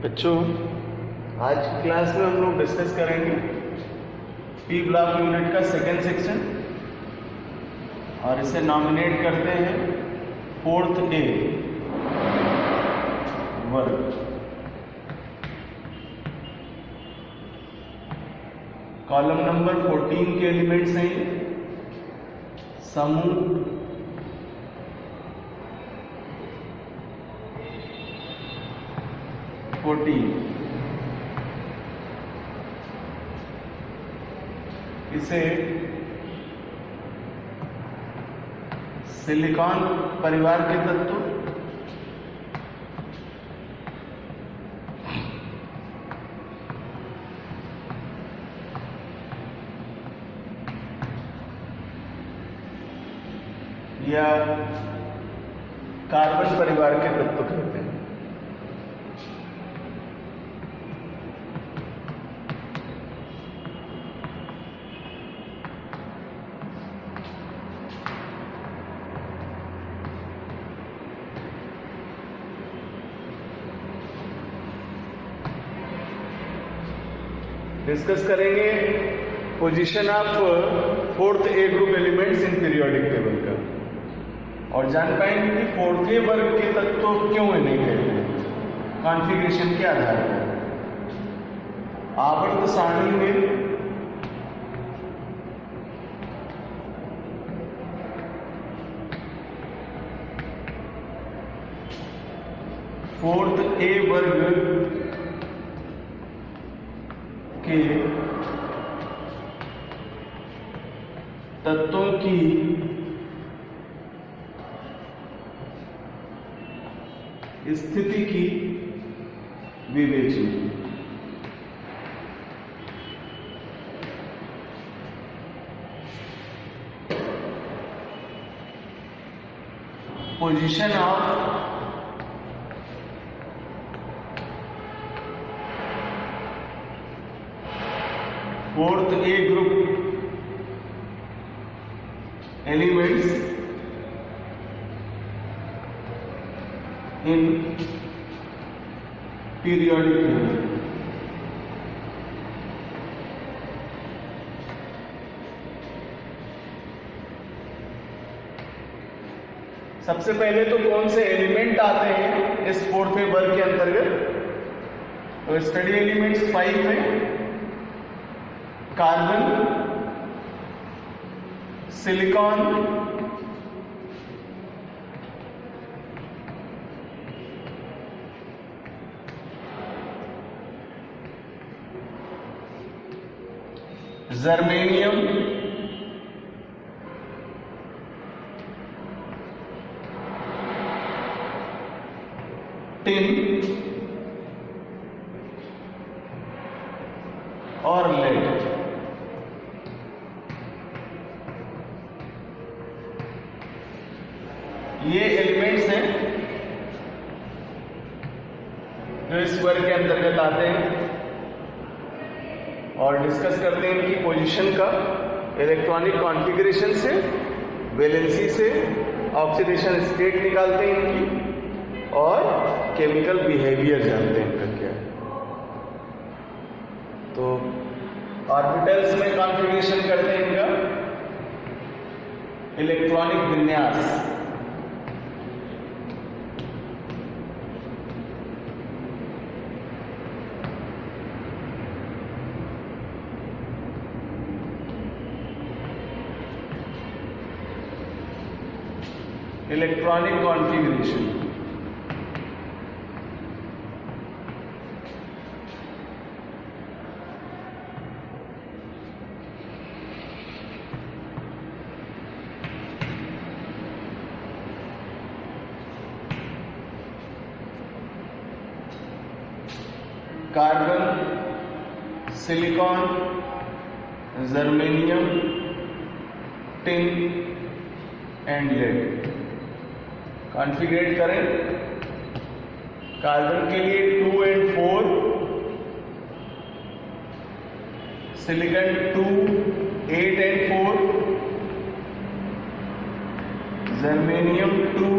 बच्चों, आज की क्लास में हम लोग डिस्कस करेंगे पी ब्लॉक यूनिट का सेकेंड सेक्शन और इसे नॉमिनेट करते हैं 4th A वर्ग। कॉलम नंबर 14 के एलिमेंट्स हैं समूह, इसे सिलिकॉन परिवार के तत्व या कार्बन परिवार के तत्व कहते हैं। डिस्कस करेंगे position of 4th A group elements in periodic table का और जान पाएंगे कि 4th A वर्ग के तत्व क्यों इन्हें कहते हैं कॉन्फ़िगरेशन के आधार पर। आवर्त सारणी में फोर्थ A वर्ग के तत्वों की स्थिति की विवेचना। Position of fourth A group elements in periodic table. सबसे पहले तो कौन से एलिमेंट आते हैं इस 4th A वर्ग के अंतर्गत? तो स्टडी एलिमेंट्स 5 में कार्बन, सिलिकॉन, जर्मेनियम, टिन और लेड। ये एलिमेंट्स हैं जो इस वर्ग के अंतर्गत आते हैं और डिस्कस करते हैं इनकी पोजीशन का, इलेक्ट्रॉनिक कॉन्फ़िगरेशन से, वैलेंसी से, ऑक्सीडेशन स्टेट निकालते हैं इनकी और केमिकल बिहेवियर जानते हैं इनका क्या है। तो ऑर्बिटल्स में कॉन्फ़िगरेशन करते हैं इनका, इलेक्ट्रॉनिक विन्यास, electronic configuration, carbon, silicon, germanium, tin and lead configurate करें। कार्बन के लिए 2 and 4, silicon 2, 8 and 4, germanium 2,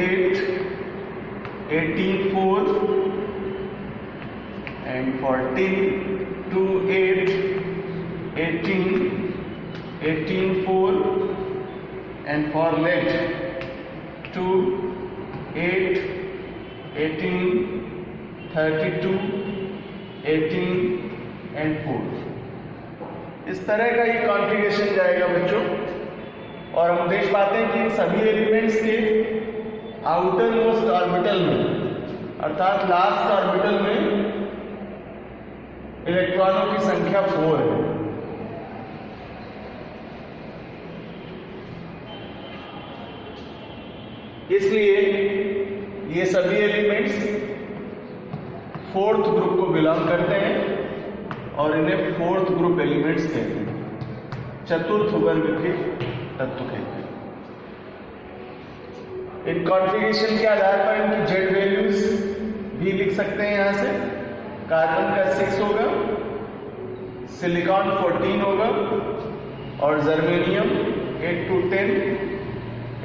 8, 18, 4 14, 2, 8, 18, 18, 4, and for lead 2, 8, 18, 32, 18 and 4. इस तरह का ये कॉन्फ़िगरेशन जाएगा बच्चों, और हम देख पाते हैं कि इन सभी एलिमेंट्स के आउटर मोस्ट ऑर्बिटल में अर्थात लास्ट ऑर्बिटल में इलेक्ट्रॉनों की संख्या 4 है। इसलिए ये सभी एलिमेंट्स फोर्थ ग्रुप को बिलोंग करते हैं और इन्हें फोर्थ ग्रुप एलिमेंट्स कहते हैं, चतुर्थ वर्ग के तत्व कहते हैं। इन कॉन्फ़िगरेशन के आधार पर इनकी जेड वैल्यूज भी लिख सकते हैं। यहां से कार्बन का 6 होगा, सिलिकॉन 14 होगा और जर्मेनियम 8 to 10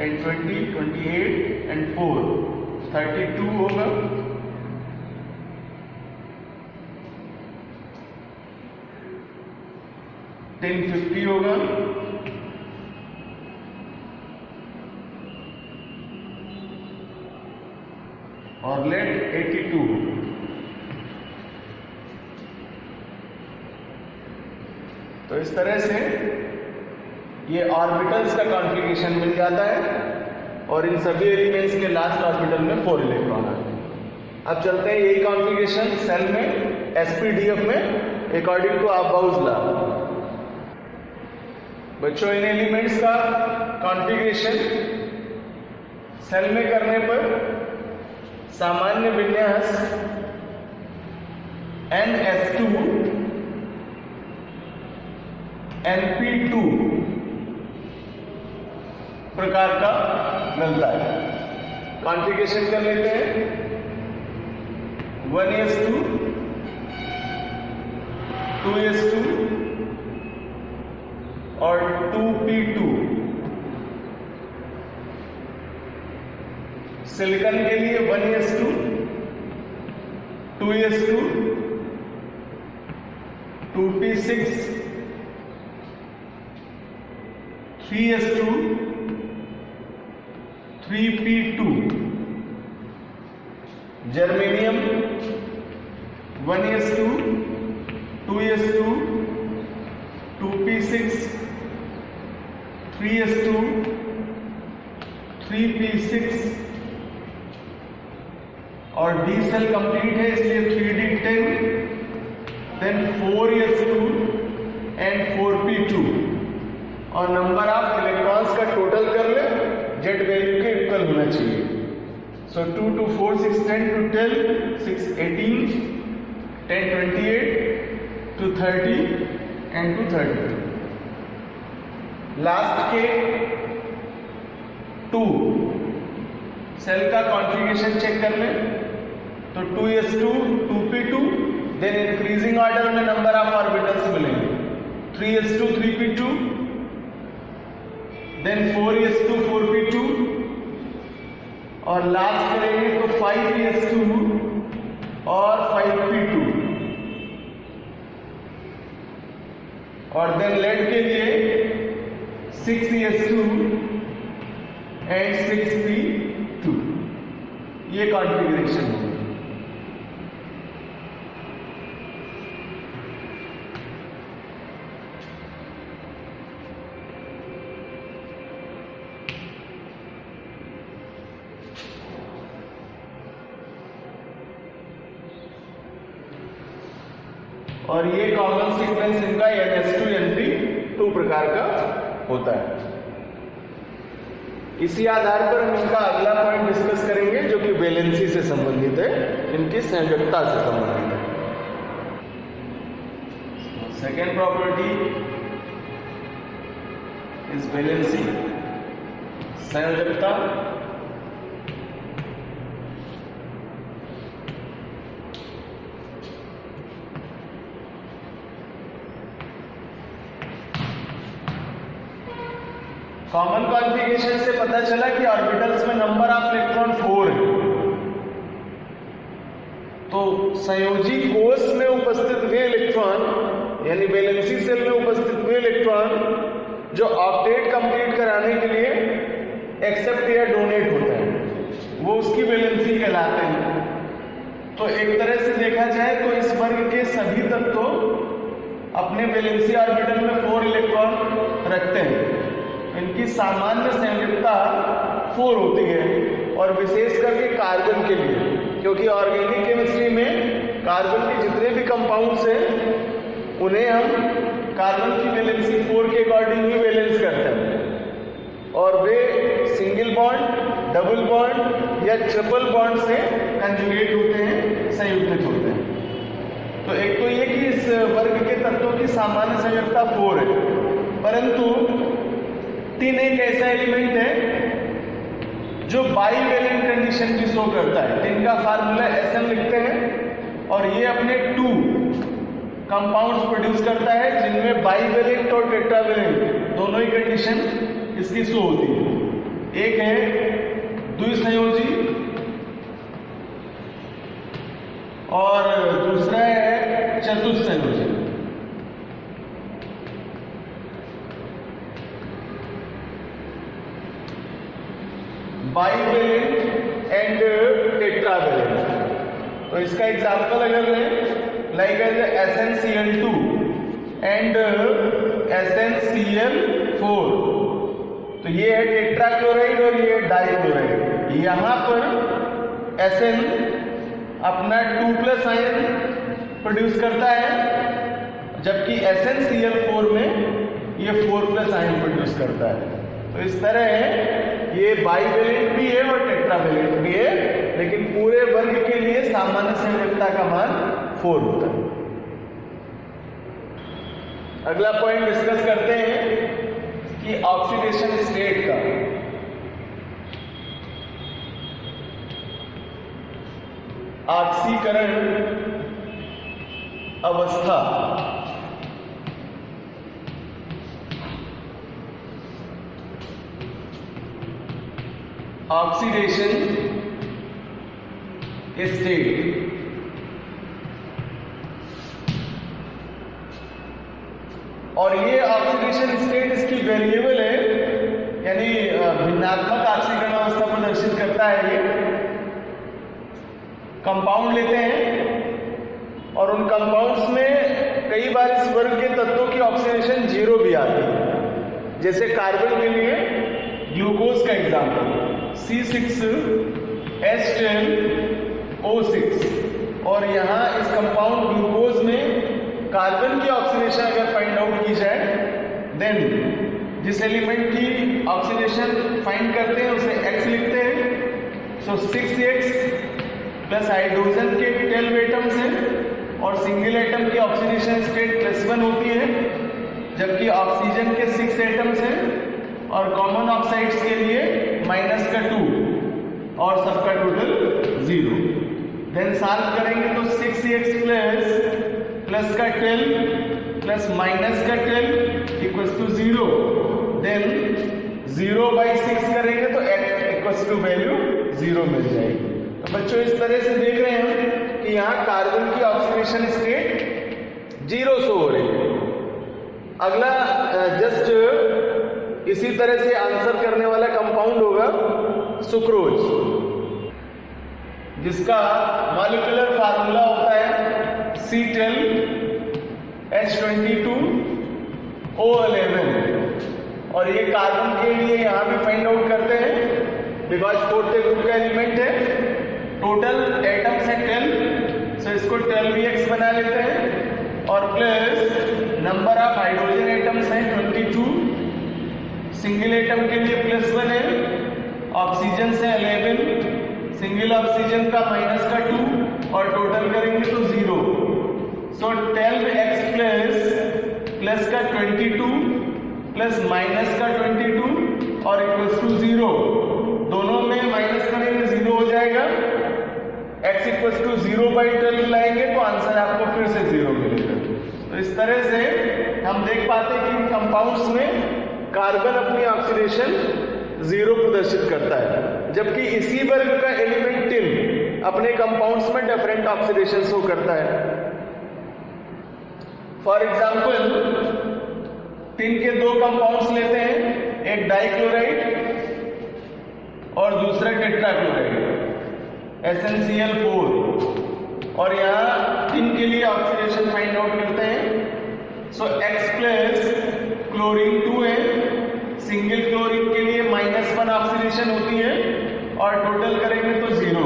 and 20, 28 and 4 32 होगा। टिन 50 होगा, और लेड 82 होगा। तो इस तरह से ये ऑर्बिटल्स का कॉन्फ़िगरेशन मिल जाता है और इन सभी एलिमेंट्स के लास्ट ऑर्बिटल में 4 इलेक्ट्रॉन आते हैं। अब चलते हैं यही कॉन्फ़िगरेशन सेल में sp-df में अकॉर्डिंग टू अबाउट लॉ। बच्चों, इन एलिमेंट्स का कॉन्फ़िगरेशन सेल में करने पर सामान्य विन्यास NS2 NP2 प्रकार का मिलता है। कॉन्फ़िगरेशन कर लेते हैं। 1s2 2s2 और 2p2। सिलिकॉन के लिए 1s2 2s2 2p6 3s2 3p2। Germanium 1s2 2s2 2p6 3s2 3p6 और डी सेल कंप्लीट है इसलिए 3d10, then 4s2 and 4p2 और नंबर ऑफ इलेक्ट्रॉन्स का टोटल कर ले, जेड वैल्यू के इक्वल होना चाहिए। सो 2 to 4 6 10 to 12 6 18 10 28 to 30 and to 32। Last के 2 सेल का कॉन्फ़िगरेशन चेक कर लें तो 2s2 2p2, then increasing order में नंबर ऑफ ऑर्बिटल्स मिलेंगे 3s2 3p2, then 4s2 4p2 और लास्ट करेंगे तो 5s2 और 5p2 और देन लेड के लिए 6s2 एंड 6p2। ये कॉन्फ़िगरेशन है। और ये कॉमन सीक्वेंस इनका NS2 NP2 प्रकार का होता है। इसी आधार पर हम इनका अगला पॉइंट डिस्कस करेंगे जो कि वैलेंसी से संबंधित है, इनकी संयोजकता से संबंधित है। सेकेंड प्रॉपर्टी इज वैलेंसी, संयोजकता। कॉमन कॉन्फ़िगरेशन से पता चला कि ऑर्बिटल्स में नंबर ऑफ इलेक्ट्रॉन 4 है, तो संयोजी कोष में उपस्थित वे इलेक्ट्रॉन, यानी वैलेंसी सेल में उपस्थित वे इलेक्ट्रॉन जो ऑक्टेट कंप्लीट कराने के लिए एक्सेप्ट या डोनेट होता है, वो उसकी वैलेंसी कहलाते हैं। तो एक तरह से देखा जाए तो इस वर्ग के सभी तत्व अपने वैलेंसी ऑर्बिटल में 4 इलेक्ट्रॉन रखते हैं। इनकी सामान्य संयोजकता 4 होती है, और विशेष करके कार्बन के लिए, क्योंकि ऑर्गेनिक केमिस्ट्री में कार्बन के जितने भी कंपाउंड्स हैं उन्हें हम कार्बन की वैलेंसी 4 के अकॉर्डिंग ही वैलेंस करते हैं, और वे सिंगल बॉन्ड, डबल बॉन्ड या ट्रिपल बॉन्ड से कंजुगेट होते हैं, संयुग्मित होते हैं। तो एक तो ये कि इस वर्ग के तत्वों की सामान्य संयोजकता 4 है, परंतु टिन एक ऐसा एलिमेंट है जो बाईवेलेंट कंडीशन की शो करता है। टिन का फार्मूला Sn लिखते हैं, और ये अपने 2 कंपाउंड्स प्रोड्यूस करता है जिनमें बाईवेलेंट और टेट्रावेलेंट दोनों ही कंडीशन इसकी शो होती है। एक है द्विसंयोजी और दूसरा है चतुस्संयोजी। Bivalent and tetravalent. तो इसका एग्जांपल अगर लें, लाइक SnCl2 एंड SnCl4, तो ये है टेट्राक्लोराइड और ये है डाइक्लोराइड। यहाँ पर Sn अपना 2+ आयन प्रोड्यूस करता है, जबकि SnCl4 में ये 4+ आयन प्रोड्यूस करता है। तो इस तरह है, ये बाईवेलेंट भी है और टेट्रावेलेंट भी है, लेकिन पूरे वर्ग के लिए सामान्य संयोजकता का मान 4 होता है। अगला पॉइंट डिस्कस करते हैं कि ऑक्सीडेशन स्टेट का। ऑक्सीकरण अवस्था। Oxidation state. और ये ऑक्सीडेशन स्टेट इसकी वेरिएबल है, यानी भिन्नात्मक ऑक्सीकरण अवस्था प्रदर्शित करता है। ये कंपाउंड लेते हैं और उन कंपाउंड्स में कई बार इस वर्ग के तत्वों की ऑक्सीडेशन 0 भी आती है। जैसे कार्बन के लिए ग्लूकोज का एग्जाम्पल C6H10O6, और यहाँ इस कंपाउंड ग्लूकोज में कार्बन की ऑक्सीडेशन अगर फाइंड आउट की जाए, देन जिस एलिमेंट की ऑक्सीडेशन फाइंड करते हैं उसे X लिखते हैं। सो 6X प्लस हाइड्रोजन के 12 एटम्स हैं, और सिंगल एटम की ऑक्सीडेशन स्टेट +1 होती है, जबकि ऑक्सीजन के 6 एटम्स हैं, और कॉमन ऑक्साइड्स के लिए -2 और सबका टोटल 0। देन सॉल्व करेंगे तो 6x प्लस का 12 प्लस -12 इक्वल्स टू 0। देन 0/6 करेंगे तो x इक्वल्स टू वैल्यू 0 मिल जाएगी। तो बच्चों इस तरह से देख रहे हैं कि यहाँ कार्बन की ऑक्सीडेशन स्टेट 0 शो हो रही है। अगला जस्ट इसी तरह से आंसर करने वाला कंपाउंड होगा सुक्रोज, जिसका मॉलिक्यूलर फार्मूला होता है C12H22O11, और ये कार्बन के लिए यहाँ भी फाइंड आउट करते हैं, बिकॉज 4th ग्रुप का एलिमेंट है। टोटल एटम्स है 12, सो इसको 12x बना लेते हैं, और plus number of hydrogen atoms हैं 22, सिंगल एटम के लिए +1 है, ऑक्सीजन से 11, सिंगल ऑक्सीजन का -2, और टोटल करेंगे तो 0। सो 12x प्लस का 22 प्लस -22 और इक्वल्स टू 0। दोनों में माइनस करेंगे 0 हो जाएगा। x इक्वल्स टू 0/12 लाएंगे तो आंसर आपको फिर से 0 मिलेगा। तो इस तरह से हम देख पाते हैं कि कंपाउंड्स में कार्बन अपनी ऑक्सीडेशन 0 प्रदर्शित करता है, जबकि इसी वर्ग का एलिमेंट टिन अपने कंपाउंड्स में डिफरेंट ऑक्सीडेशन शो करता है। फॉर एग्जाम्पल टिन के दो कंपाउंड्स लेते हैं, एक डाइक्लोराइड और दूसरा टेट्राक्लोराइड SnCl4, और यहां टिन के लिए ऑक्सीडेशन फाइंड आउट करते हैं। सो X प्लस क्लोरीन 2 है, सिंगल क्लोरीन के लिए -1 ऑक्सीडेशन होती है और टोटल करेंगे तो 0।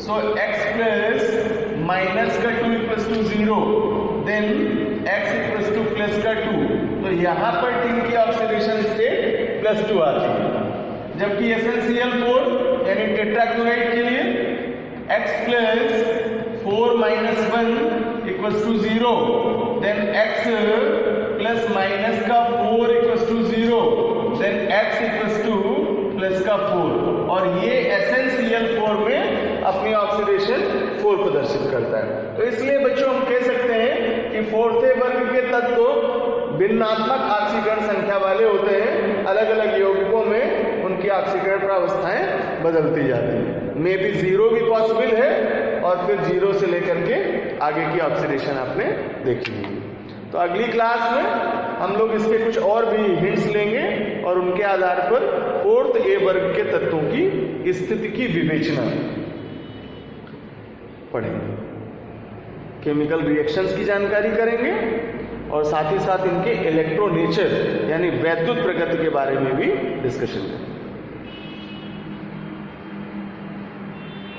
सो X प्लस माइनस का 2 equals to 0, then X equals to plus का 2, तो यहां पर टिन की ऑक्सीडेशन स्टेट +2 आती है। जबकि SnCl4 यानी टेट्राक्लोराइड के लिए X plus 4 minus 1 equals to 0, then X plus minus का 4 equals to 0, then X equals to plus का 4, और ये SnCl4 में अपनी ऑक्सीडेशन 4 प्रदर्शित करता है। तो इसलिए बच्चों हम कह सकते हैं कि फोर्थे वर्ग के तत्व भिन्नात्मक ऑक्सीकरण संख्या वाले होते हैं। अलग अलग यौगिकों में उनकी ऑक्सीकरण प्रावस्थाएं बदलती जाती है। मे बी 0 भी पॉसिबल है और फिर 0 से लेकर के आगे की ऑक्सीडेशन आपने देखी है। तो अगली क्लास में हम लोग इसके कुछ और भी हिंट्स लेंगे और उनके आधार पर फोर्थ ए वर्ग के तत्वों की स्थिति की विवेचना पढ़ेंगे, केमिकल रिएक्शंस की जानकारी करेंगे और साथ ही साथ इनके इलेक्ट्रोनेचर यानी वैद्युत प्रकृति के बारे में भी डिस्कशन करेंगे।